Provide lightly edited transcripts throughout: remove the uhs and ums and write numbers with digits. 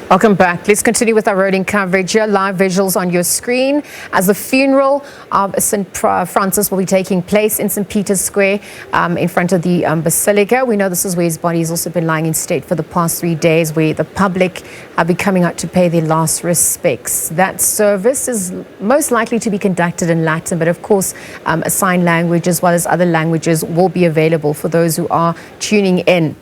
Welcome back. Let's continue with our rolling coverage here. Live visuals on your screen as the funeral of St. Francis will be taking place in St. Peter's Square in front of the Basilica. We know this is where his body has also been lying in state for the past 3 days, where the public have been coming out to pay their last respects. That service is most likely to be conducted in Latin, but of course, a sign language as well as other languages will be available for those who are tuning in.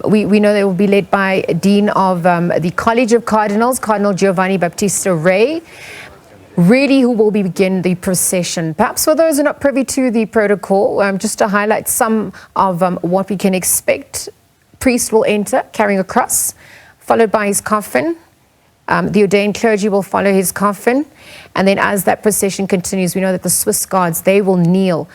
We know they will be led by Dean of the College of Cardinals, Cardinal Giovanni Battista Re, really who will begin the procession. Perhaps for those who are not privy to the protocol, just to highlight some of what we can expect. Priest will enter carrying a cross, followed by his coffin. The ordained clergy will follow his coffin. And then as that procession continues, we know that the Swiss guards, they will kneel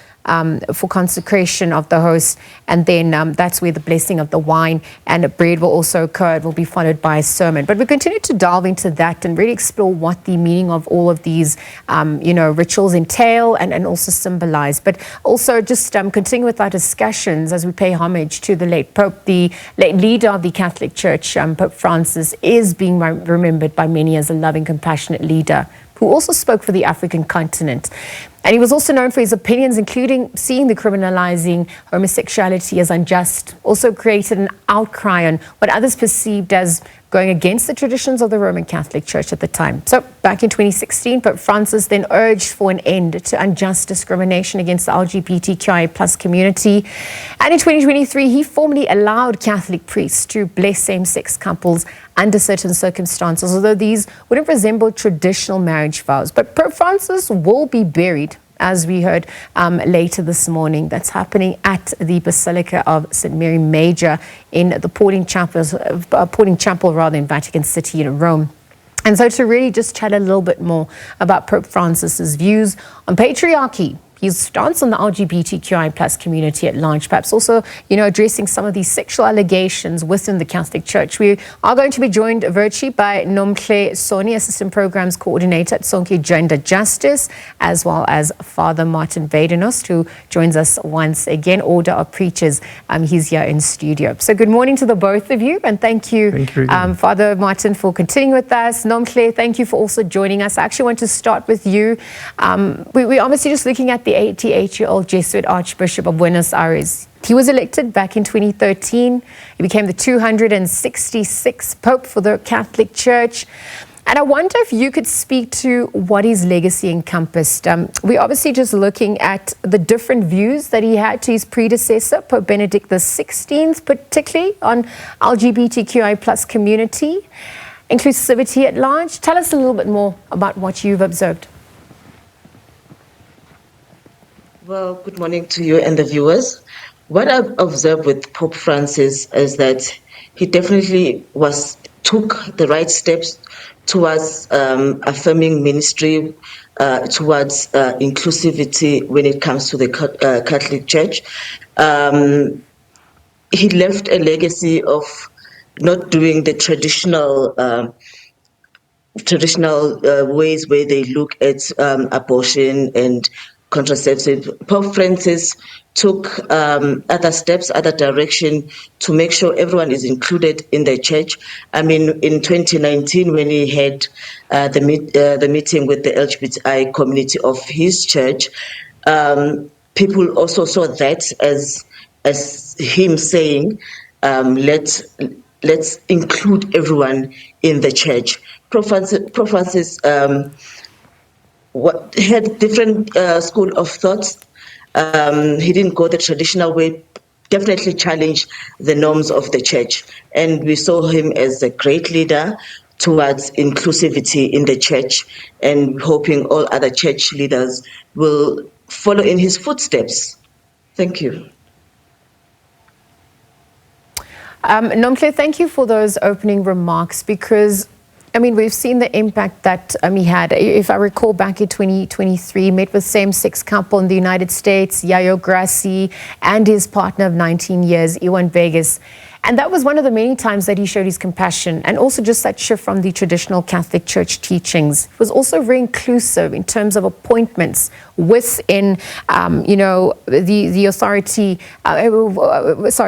for consecration of the host, and then that's where the blessing of the wine and bread will also occur. It will be followed by a sermon. But we continue to delve into that and really explore what the meaning of all of these, rituals entail and also symbolize. But also just continue with our discussions as we pay homage to the late Pope, the late leader of the Catholic Church. Pope Francis is being remembered by many as a loving, compassionate leader who also spoke for the African continent. And he was also known for his opinions, including seeing the criminalising homosexuality as unjust, also created an outcry on what others perceived as going against the traditions of the Roman Catholic Church at the time. So back in 2016, Pope Francis then urged for an end to unjust discrimination against the LGBTQIA+ community. And in 2023, he formally allowed Catholic priests to bless same-sex couples under certain circumstances, although these wouldn't resemble traditional marriage vows. But Pope Francis will be buried, as we heard later this morning. That's happening at the Basilica of St. Mary Major in the Porting Chapel in Vatican City in Rome. And so to really just chat a little bit more about Pope Francis's views on patriarchy, his stance on the LGBTQI+ community at large, perhaps also, addressing some of these sexual allegations within the Catholic Church. We are going to be joined virtually by Nomhle Soni, Assistant Programs Coordinator at Sonke Gender Justice, as well as Father Martin Badenhorst, who joins us once again, Order of Preachers. He's here in studio. So good morning to the both of you, and thank you, Father Martin, for continuing with us. Nomhle, thank you for also joining us. I actually want to start with you. We're obviously just looking at the 88-year-old Jesuit Archbishop of Buenos Aires. He was elected back in 2013. He became the 266th Pope for the Catholic Church. And I wonder if you could speak to what his legacy encompassed. We're obviously just looking at the different views that he had to his predecessor, Pope Benedict XVI, particularly on LGBTQI+ community, inclusivity at large. Tell us a little bit more about what you've observed. Well, good morning to you and the viewers. What I've observed with Pope Francis is that he definitely took the right steps towards affirming ministry, towards inclusivity when it comes to the Catholic Church. He left a legacy of not doing the traditional ways where they look at abortion and contraceptive. Pope Francis took other steps, other direction to make sure everyone is included in the church. I mean, in 2019, when he had the meeting with the LGBTI community of his church, people also saw that as him saying, let's include everyone in the church. Pope Francis had different school of thoughts. He didn't go the traditional way, definitely challenged the norms of the church. And we saw him as a great leader towards inclusivity in the church, and hoping all other church leaders will follow in his footsteps. Thank you. Nomhle, thank you for those opening remarks, because we've seen the impact that he had. If I recall, back in 2023, met with same-sex couple in the United States, Yayo Grassi, and his partner of 19 years, Iwan Vegas. And that was one of the many times that he showed his compassion, and also just that shift from the traditional Catholic Church teachings. He was also very inclusive in terms of appointments within, the authority.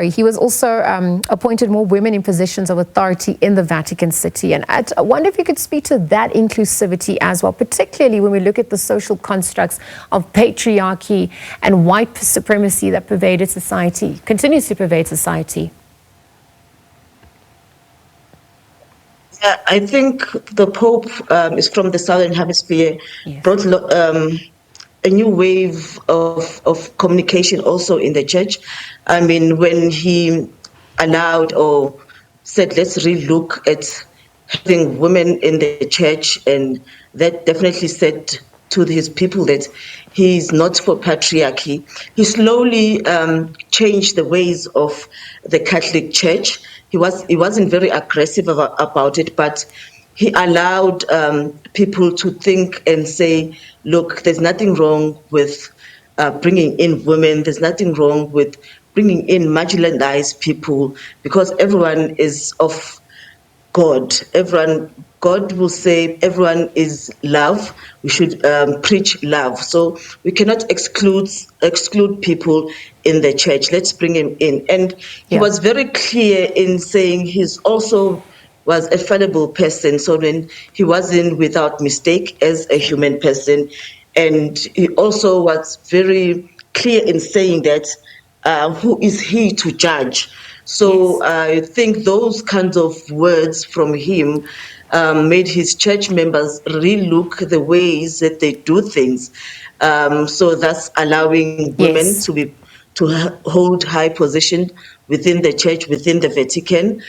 He was also appointed more women in positions of authority in the Vatican City. And I wonder if you could speak to that inclusivity as well, particularly when we look at the social constructs of patriarchy and white supremacy that pervaded society, continues to pervade society. Yeah, I think the Pope is from the Southern Hemisphere, Yes. brought a new wave of communication also in the church. I mean, when he allowed or said, let's really look at having women in the church, and that definitely said to his people that he's not for patriarchy. He slowly changed the ways of the Catholic Church. He wasn't very aggressive about it, but he allowed people to think and say, look, there's nothing wrong with bringing in women. There's nothing wrong with bringing in marginalized people, because everyone is of God. God will say everyone is love. We should preach love. So we cannot exclude people in the church. Let's bring him in. And he was very clear in saying he's also was a fallible person. So then he wasn't without mistake as a human person. And he also was very clear in saying that who is he to judge? So I think those kinds of words from him made his church members relook the ways that they do things. So that's allowing women to hold high position within the church, within the Vatican.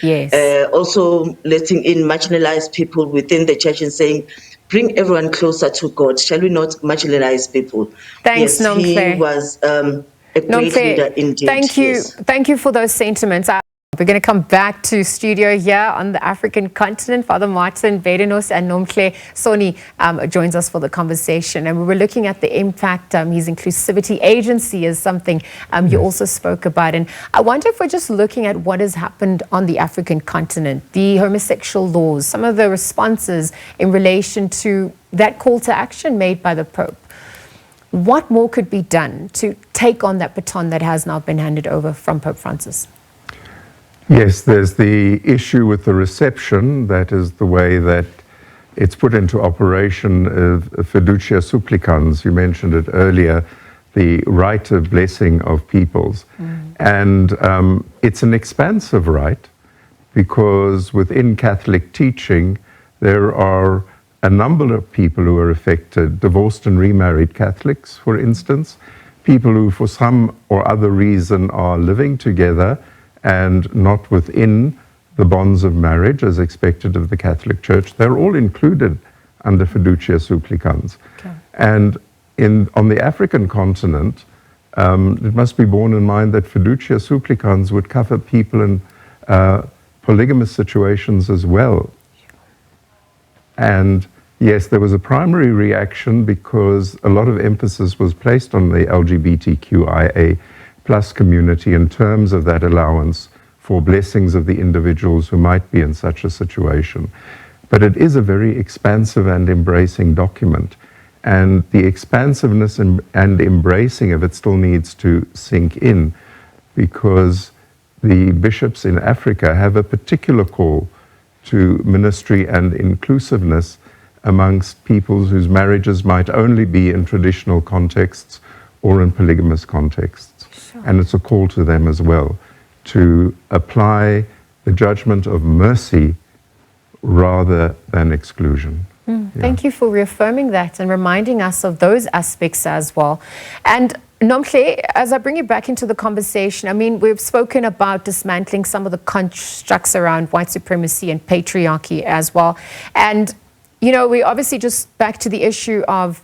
Also letting in marginalized people within the church and saying, bring everyone closer to God. Shall we not marginalize people? Thanks, yes, Nomhle. he was a great leader indeed. Thank you. Yes. Thank you for those sentiments. We're going to come back to studio here on the African continent. Father Martin Badenhorst and Nomhle Soni joins us for the conversation. And we were looking at the impact his inclusivity agency is something you also spoke about. And I wonder if we're just looking at what has happened on the African continent, the homosexual laws, some of the responses in relation to that call to action made by the Pope. What more could be done to take on that baton that has now been handed over from Pope Francis? Yes, there's the issue with the reception. That is the way that it's put into operation of fiducia supplicans. You mentioned it earlier, the right of blessing of peoples. And it's an expansive right, because within Catholic teaching, there are a number of people who are affected, divorced and remarried Catholics, for instance, people who for some or other reason are living together and not within the bonds of marriage as expected of the Catholic Church. They're all included under fiducia supplicans. And on the African continent, it must be borne in mind that fiducia supplicans would cover people in polygamous situations as well. And yes, there was a primary reaction because a lot of emphasis was placed on the LGBTQIA plus community in terms of that allowance for blessings of the individuals who might be in such a situation. But it is a very expansive and embracing document. And the expansiveness and embracing of it still needs to sink in, because the bishops in Africa have a particular call to ministry and inclusiveness amongst peoples whose marriages might only be in traditional contexts or in polygamous contexts. And it's a call to them as well to apply the judgment of mercy rather than exclusion. Thank you for reaffirming that and reminding us of those aspects as well. And Nomhle, as I bring you back into the conversation, I mean, we've spoken about dismantling some of the constructs around white supremacy and patriarchy as well. And, you know, we obviously just back to the issue of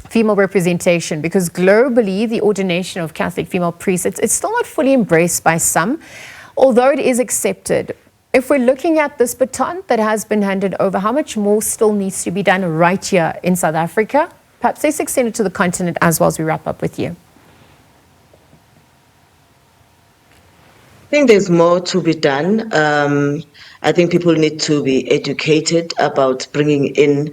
female representation, because globally the ordination of Catholic female priests, it's still not fully embraced by some, although it is accepted. If we're looking at this baton that has been handed over, how much more still needs to be done right here in South Africa? Perhaps let's extend it to the continent as well as we wrap up with you. think there's more to be done. I think people need to be educated about bringing in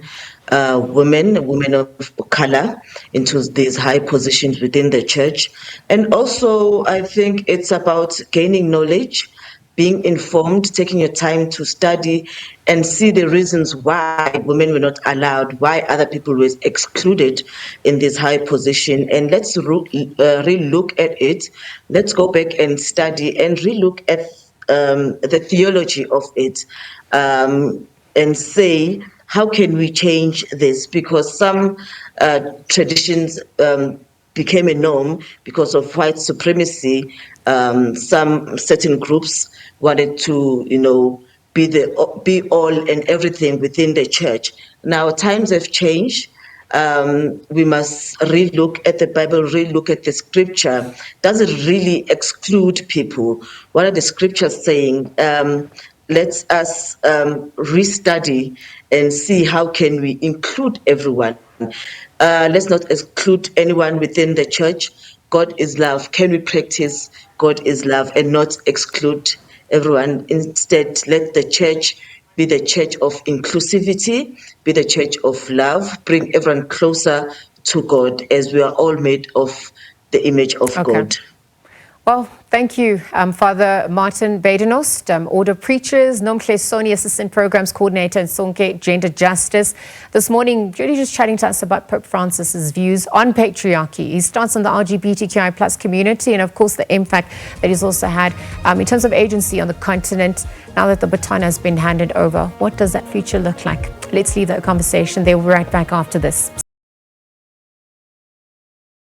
women of color into these high positions within the church. And also, I think it's about gaining knowledge, being informed, taking your time to study and see the reasons why women were not allowed, why other people were excluded in this high position. And let's re-look at it. Let's go back and study and re-look at the theology of it, and say, how can we change this? Because some traditions became a norm because of white supremacy. Some certain groups wanted to, be all and everything within the church. Now times have changed. We must relook at the Bible, relook at the scripture. Does it really exclude people? What are the scriptures saying? Let us restudy and see how can we include everyone. Let's not exclude anyone within the church. God is love. Can we practice God is love and not exclude everyone? Instead, let the church be the church of inclusivity, be the church of love, bring everyone closer to God, as we are all made of the image of God. Well, thank you, Father Martin Badenhorst, Order Preachers, Nomhle Soni, Assistant Programs Coordinator, and Sonke Gender Justice. This morning, really just chatting to us about Pope Francis's views on patriarchy. His stance on the LGBTQIA plus community and, of course, the impact that he's also had in terms of agency on the continent. Now that the baton has been handed over, what does that future look like? Let's leave that conversation there. We'll be right back after this.